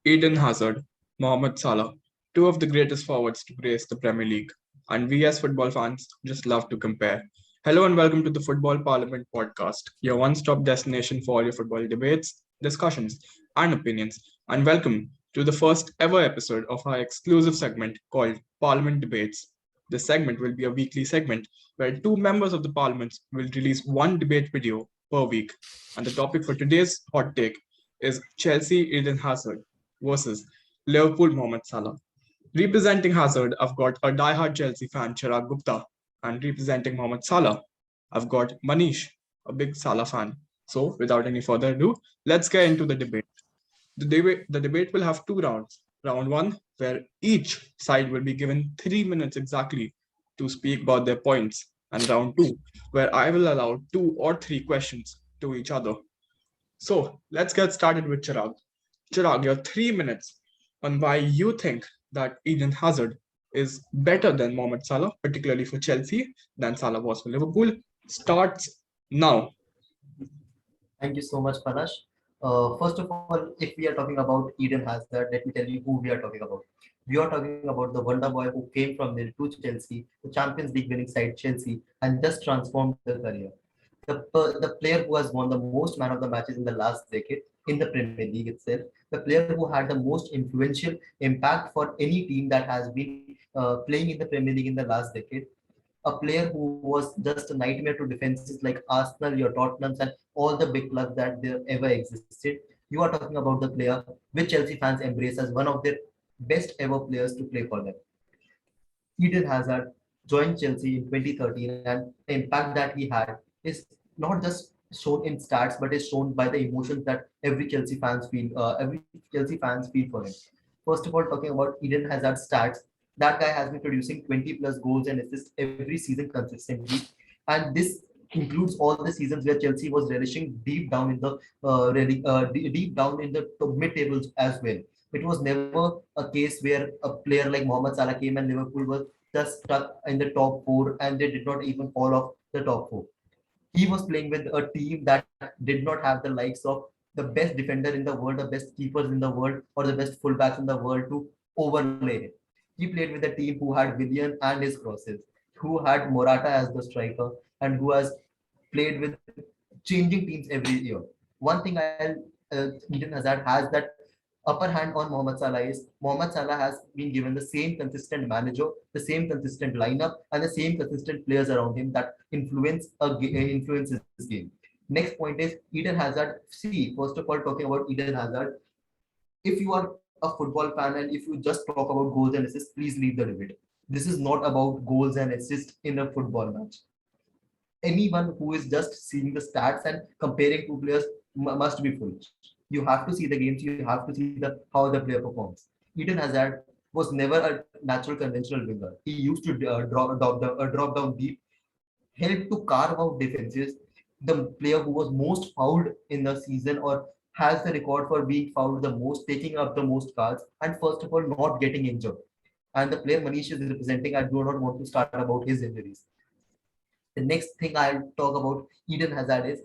Eden Hazard, Mohamed Salah, two of the greatest forwards to grace the Premier League. And we as football fans just love to compare. Hello and welcome to the Football Parliament podcast, your one stop destination for all your football debates, discussions, and opinions. And welcome to the first ever episode of our exclusive segment called Parliament Debates. This segment will be a weekly segment where two members of the Parliament will release one debate video per week. And the topic for today's hot take is Chelsea Eden Hazard versus Liverpool Mohamed Salah. Representing Hazard, I've got a diehard Chelsea fan, Chirag Gupta, and representing Mohamed Salah, I've got Manish, a big Salah fan. So, without any further ado, let's get into the debate. The debate will have two rounds. Round one, where each side will be given 3 minutes exactly to speak about their points, and round two, where I will allow two or three questions to each other. So, let's get started with Chirag. Chirag, your 3 minutes on why you think that Eden Hazard is better than Mohamed Salah, particularly for Chelsea, than Salah was for Liverpool, starts now. Thank you so much, Panash. First of all, if we are talking about Eden Hazard, let me tell you who we are talking about. We are talking about the wonder boy who came from there to Chelsea, the Champions League winning side Chelsea, and just transformed their career. The player who has won the most man of the matches in the last decade in the Premier League itself, the player who had the most influential impact for any team that has been playing in the Premier League in the last decade, a player who was just a nightmare to defenses like Arsenal, your Tottenhams, and all the big clubs that there ever existed. You are talking about the player which Chelsea fans embrace as one of their best ever players to play for them. Eden Hazard joined Chelsea in 2013, and the impact that he had is not just shown in stats, but is shown by the emotions that every Chelsea fans feel. Every Chelsea fans feel for him. First of all, talking about Eden Hazard's stats, that guy has been producing 20 plus goals and assists every season consistently, and this includes all the seasons where Chelsea was relishing deep down in the deep down in the mid tables as well. It was never a case where a player like Mohamed Salah came and Liverpool was just stuck in the top four and they did not even fall off the top four. He was playing with a team that did not have the likes of the best defender in the world, the best keepers in the world, or the best fullbacks in the world to overlay him. He played with a team who had Willian and his crosses, who had Morata as the striker, and who has played with changing teams every year. One thing Eden Hazard has that upper hand on Mohamed Salah is Mohamed Salah has been given the same consistent manager, the same consistent lineup, and the same consistent players around him that influence his game. Next point is Eden Hazard. See, first of all, talking about Eden Hazard, if you are a football fan and if you just talk about goals and assists, please leave the debate. This is not about goals and assists in a football match. Anyone who is just seeing the stats and comparing two players must be foolish. You have to see the games. You have to see the how the player performs. Eden Hazard was never a natural conventional winger. He used to drop down deep, help to carve out defenses. The player who was most fouled in the season or has the record for being fouled the most, taking up the most cards, and first of all, not getting injured. And the player Manish is representing, I do not want to start about his injuries. The next thing I'll talk about Eden Hazard is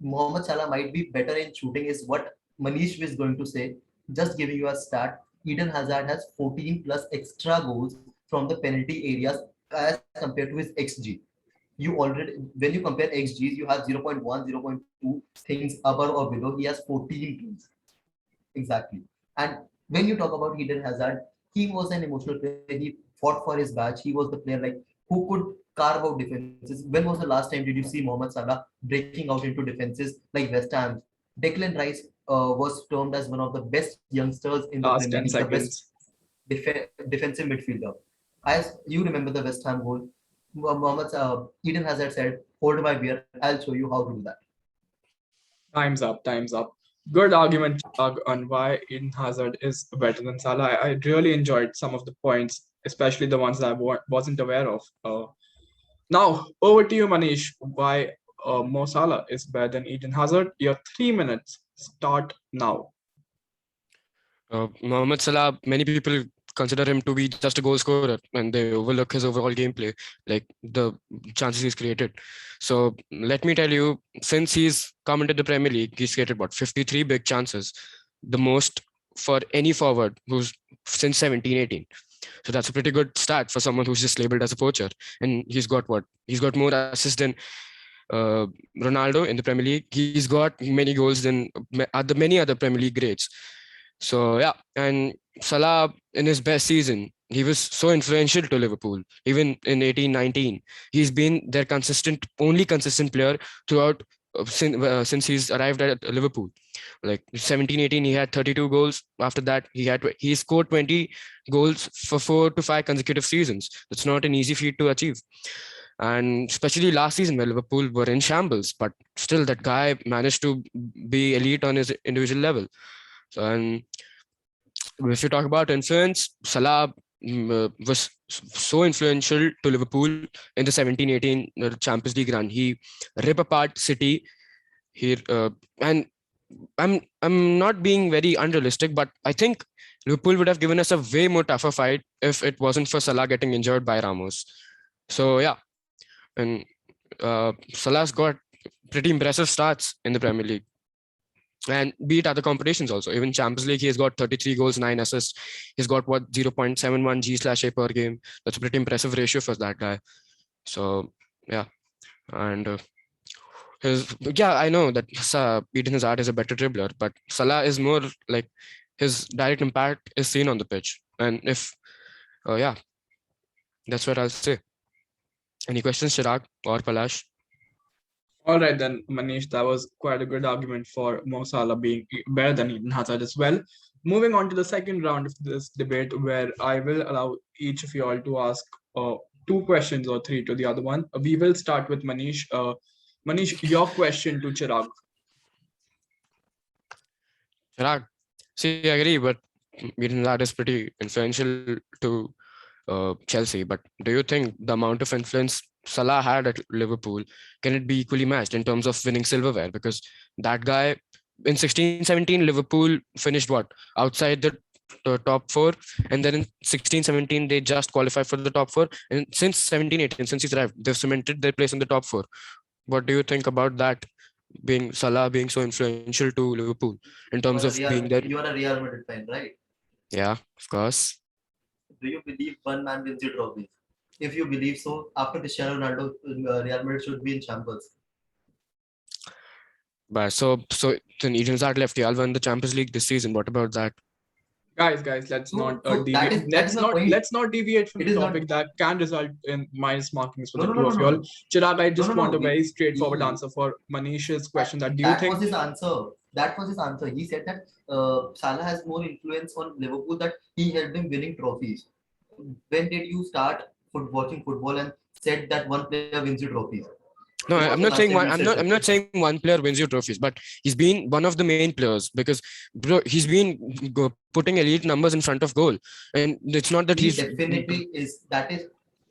Mohamed Salah might be better in shooting, is what Manish is going to say. Just giving you a stat, Eden Hazard has 14 plus extra goals from the penalty areas as compared to his XG. You already, when you compare XGs, you have 0.1, 0.2 things above or below. He has 14 things exactly. And when you talk about Eden Hazard, he was an emotional player. He fought for his badge. He was the player like who could carve out defenses. When was the last time did you see Mohamed Salah breaking out into defenses like West Ham? Declan Rice was termed as one of the best youngsters in the Premier Last League, 10 the best seconds. defensive midfielder. As you remember the West Ham goal, Eden Hazard said, "Hold my beer. I'll show you how to do that." Time's up, time's up. Good argument, Chirag, on why Eden Hazard is better than Salah. I really enjoyed some of the points, especially the ones that wasn't aware of. Now, over to you, Manish. Why Mo Salah is better than Eden Hazard? Your 3 minutes start now. Mohamed Salah, many people consider him to be just a goal scorer and they overlook his overall gameplay, like the chances he's created. So let me tell you, since he's come into the Premier League, he's created 53 big chances, the most for any forward who's since 17-18. So that's a pretty good start for someone who's just labeled as a poacher. And he's got what? He's got more assists than uh, Ronaldo in the Premier League. He's got many goals than many other Premier League greats. So yeah, and Salah in his best season, he was so influential to Liverpool. Even in 18-19, he's been their only consistent player throughout since he's arrived at Liverpool. Like 17-18, he had 32 goals. After that, he scored 20 goals for 4 to 5 consecutive seasons. That's not an easy feat to achieve. And especially last season where Liverpool were in shambles, but still that guy managed to be elite on his individual level. So, and if you talk about influence, Salah was so influential to Liverpool in the 17-18 Champions League run. He ripped apart City. And I'm not being very unrealistic, but I think Liverpool would have given us a way more tougher fight if it wasn't for Salah getting injured by Ramos. So yeah, and Salah's got pretty impressive starts in the Premier League. And beat other competitions also. Even Champions League, he has got 33 goals, 9 assists. He's got 0.71 G/A per game. That's a pretty impressive ratio for that guy. So yeah, and I know that Eden Hazard is a better dribbler, but Salah is more like his direct impact is seen on the pitch. And if yeah, that's what I'll say. Any questions, Chirag or Palash? All right, then, Manish, that was quite a good argument for Mo Salah being better than Eden Hazard as well. Moving on to the second round of this debate, where I will allow each of you all to ask 2 questions or 3 to the other one. We will start with Manish. Manish, your question to Chirag. Chirag, see, I agree, but Eden Hazard is pretty influential to Chelsea. But do you think the amount of influence Salah had at Liverpool, can it be equally matched in terms of winning silverware? Because that guy in 16-17, Liverpool finished what? Outside the top 4. And then in 16-17, they just qualified for the top 4. And since 17-18, since he's arrived, they've cemented their place in the top 4. What do you think about that? Being Salah being so influential to Liverpool in terms of being there? You are a Real Madrid fan, right? Yeah, of course. Do you believe one man wins the trophies? If you believe so, after Cristiano Ronaldo, Real Madrid should be in Champions. But so then Eden Hazard left. Real won the Champions League this season. What about that? Guys, let's not deviate. Let's not deviate from the topic that can result in minus markings for the two of you all. Chirag, I just want a very straightforward answer for Manish's question. That do you think? Was his answer. That was his answer. He said that Salah has more influence on Liverpool, that he helped him winning trophies. When did you start watching football and said that one player wins you trophies? No, I'm not saying one. I'm not saying one player wins you trophies, but he's been one of the main players because, bro, he's been putting elite numbers in front of goal, and it's not that he definitely is. That is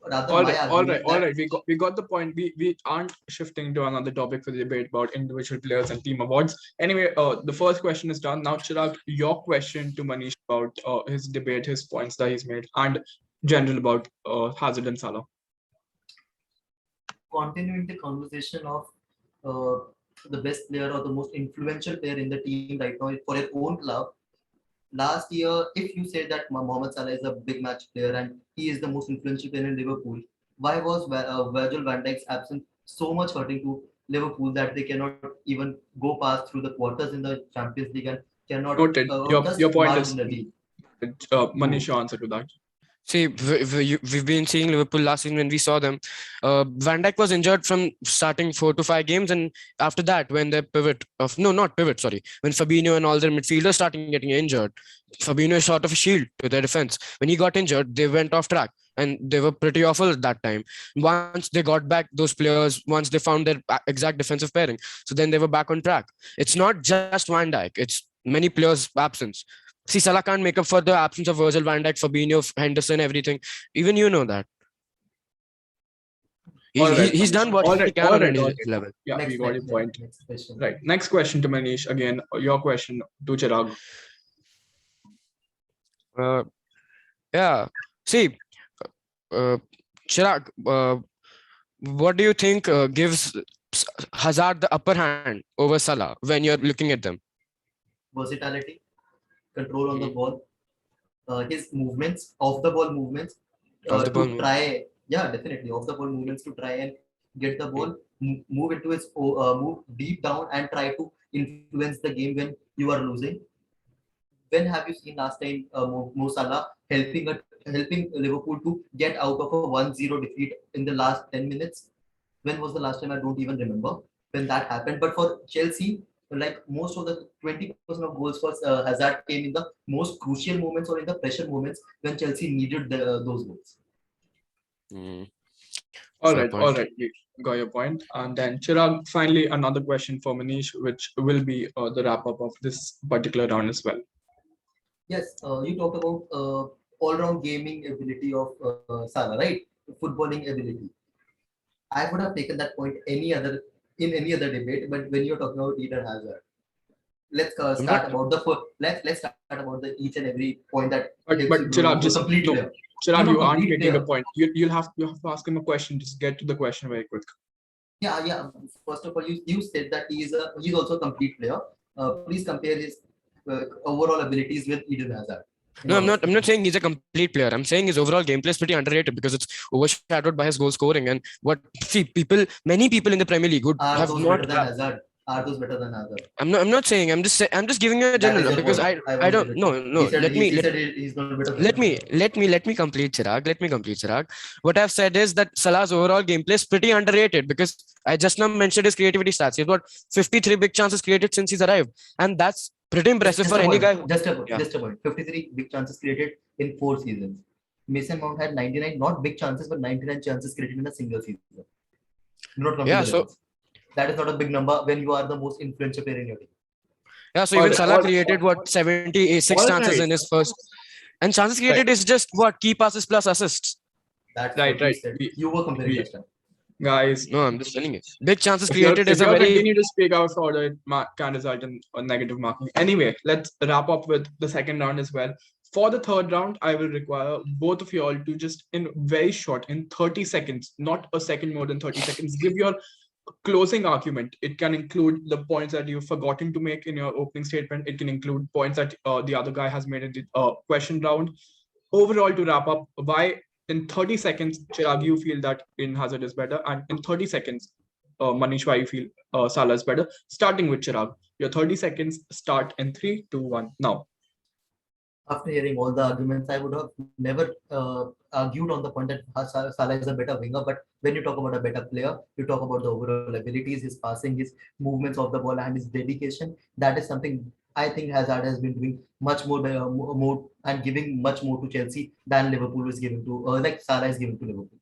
rather all right. We got the point. We aren't shifting to another topic for the debate about individual players and team awards. Anyway, the first question is done. Now, Chirag, your question to Manish about his debate, his points that he's made, and general about Hazard and Salah. Continuing the conversation of the best player or the most influential player in the team right now for your own club. Last year, if you say that Mohamed Salah is a big match player and he is the most influential player in Liverpool, why was Virgil van Dijk's absence so much hurting to Liverpool that they cannot even go past through the quarters in the Champions League and cannot? Noted. Your point is Manish, your answer to that. See, we've been seeing Liverpool last season when we saw them. Van Dijk was injured from starting 4 to 5 games, and after that, when when Fabinho and all their midfielders started getting injured, Fabinho is sort of a shield to their defense. When he got injured, they went off track, and they were pretty awful at that time. Once they got back those players, once they found their exact defensive pairing, so then they were back on track. It's not just Van Dijk; it's many players' absence. See, Salah can't make up for the absence of Virgil van Dijk, Fabinho, Henderson, everything. Even you know that. He's done what he can on his level. Yeah, we got your point. Right. Next question to Manish. Again, your question to Chirag. Yeah. See, Chirag, what do you think gives Hazard the upper hand over Salah when you're looking at them? Versatility. control on the ball, his movements, off the ball movements, Off the ball. to try, yeah, definitely off the ball movements to try and get the ball, move into his, move deep down and try to influence the game when you are losing. When have you seen last time Mo Salah helping Liverpool to get out of a 1-0 defeat in the last 10 minutes? When was the last time? I don't even remember when that happened. But for Chelsea, like most of the 20% of goals for Hazard came in the most crucial moments or in the pressure moments when Chelsea needed those goals. Mm. All Fair right, point. we got your point. And then Chirag, finally another question for Manish, which will be the wrap up of this particular round as well. Yes, you talked about all-round gaming ability of Salah, right? Footballing ability. I would have taken that point any other debate, but when you're talking about Eden Hazard, let's I'm start not. about the let's start about the each and every point that helps you But grow Chirag, into a just complete no, player. No, Chirag, no, you aren't complete making a player. point. You have to ask him a question. Just get to the question very quick. Yeah, yeah. First of all, you said that he's also a complete player. Please compare his overall abilities with Eden Hazard. In No, all I'm not. I'm honesty, not saying he's a complete player. I'm saying his overall gameplay is pretty underrated because it's overshadowed by his goal scoring and what. See, many people in the Premier League would are have those not. better than Hazard? Are those better than Hazard? I'm not saying. I'm just giving you a That general is your because point. I I I won't don't. give it to No, you. no. He said he's not better than Let Hazard. me let me complete, Chirag. Let me complete, Chirag. What I've said is that Salah's overall gameplay is pretty underrated because I just now mentioned his creativity stats. He's got 53 big chances created since he's arrived, and that's pretty impressive Just for a any point. guy. Yeah, Just a point. 53 big chances created in 4 seasons. Mason Mount had 99, not big chances, but 99 chances created in a single season. Do not come to the yeah. So records. That is not a big number when you are the most influential player in your team. yeah. So All even right, Salah created what 76 all chances in right, his first, and chances right, created is just what key passes plus assists. That's right, what you right. said. You were comparing We last time. guys, No, I'm just telling you. Big chances if you're created if is a you're very continue to speak out for it, can result in a negative marking. Anyway, let's wrap up with the second round as well. For the third round, I will require both of you all to just in very short, in 30 seconds, not a second more than 30 seconds, give your closing argument. It can include the points that you've forgotten to make in your opening statement. It can include points that the other guy has made in the question round. Overall, to wrap up, why in 30 seconds, Chirag, you feel that in Hazard is better, and in 30 seconds, Manish, why you feel Salah is better. Starting with Chirag, your 30 seconds start in 3, 2, 1. Now, After hearing all the arguments, I would have never argued on the point that Salah is a better winger. But when you talk about a better player, you talk about the overall abilities, his passing, his movements of the ball, and his dedication. That is something I think Hazard has been doing much more and giving much more to Chelsea than Liverpool is giving to, like Salah is giving to Liverpool.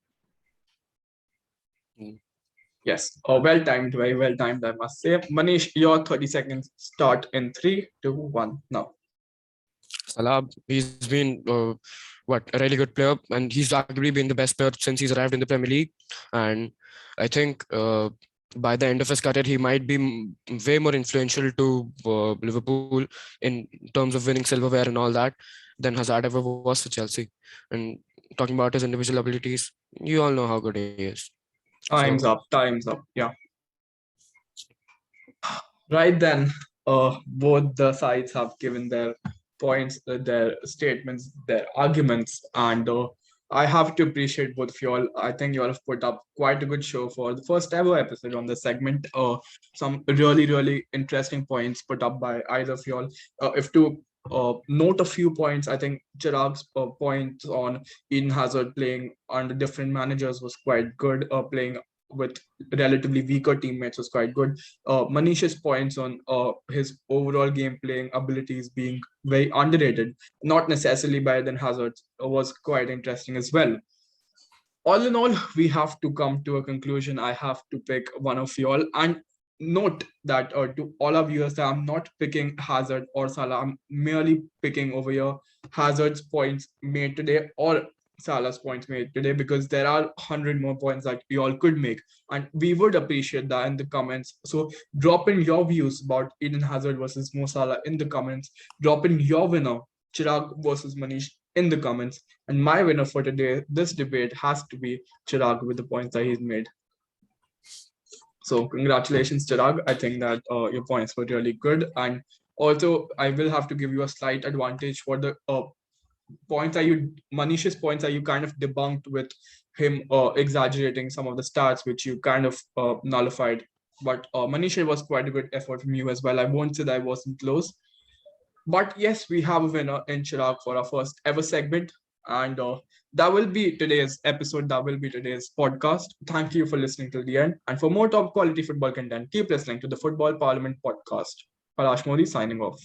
yes, well timed, very well timed, I must say. Manish, your 30 seconds start in 3, 2, 1. Now. Salah. He's been what a really good player, and he's arguably been the best player since he's arrived in the Premier League. And I think by the end of his career, he might be way more influential to Liverpool in terms of winning silverware and all that than Hazard ever was for Chelsea. And talking about his individual abilities, you all know how good he is. So Time's up. Time's up. Yeah. Right then, both the sides have given their points, their statements, their arguments, and I have to appreciate both of you all. I think you all have put up quite a good show for the first ever episode on the segment. Some really, really interesting points put up by either of you all. If to note a few points, I think Chirag's points on Eden Hazard playing under different managers was quite good. Playing with relatively weaker teammates was quite good. Manish's points on his overall game playing abilities being very underrated, not necessarily by Eden Hazard, was quite interesting as well. All in all, we have to come to a conclusion. I have to pick one of you all. And note that to all our viewers that I'm not picking Hazard or Salah. I'm merely picking over here Hazard's points made today or Salah's points made today because there are 100 more points that you all could make. And we would appreciate that in the comments. So drop in your views about Eden Hazard versus Mo Salah in the comments. Drop in your winner, Chirag versus Manish, in the comments. And my winner for today, this debate has to be Chirag with the points that he's made. So congratulations, Chirag. I think that your points were really good. And Also, I will have to give you a slight advantage for the Manish's points are you kind of debunked with him exaggerating some of the stats, which you kind of nullified. But Manish, it was quite a good effort from you as well. I won't say that I wasn't close. But yes, we have a winner in Chirag for our first ever segment. And that will be today's episode. That will be today's podcast. Thank you for listening till the end. And for more top quality football content, keep listening to the Football Parliament podcast. Palash Modi signing off.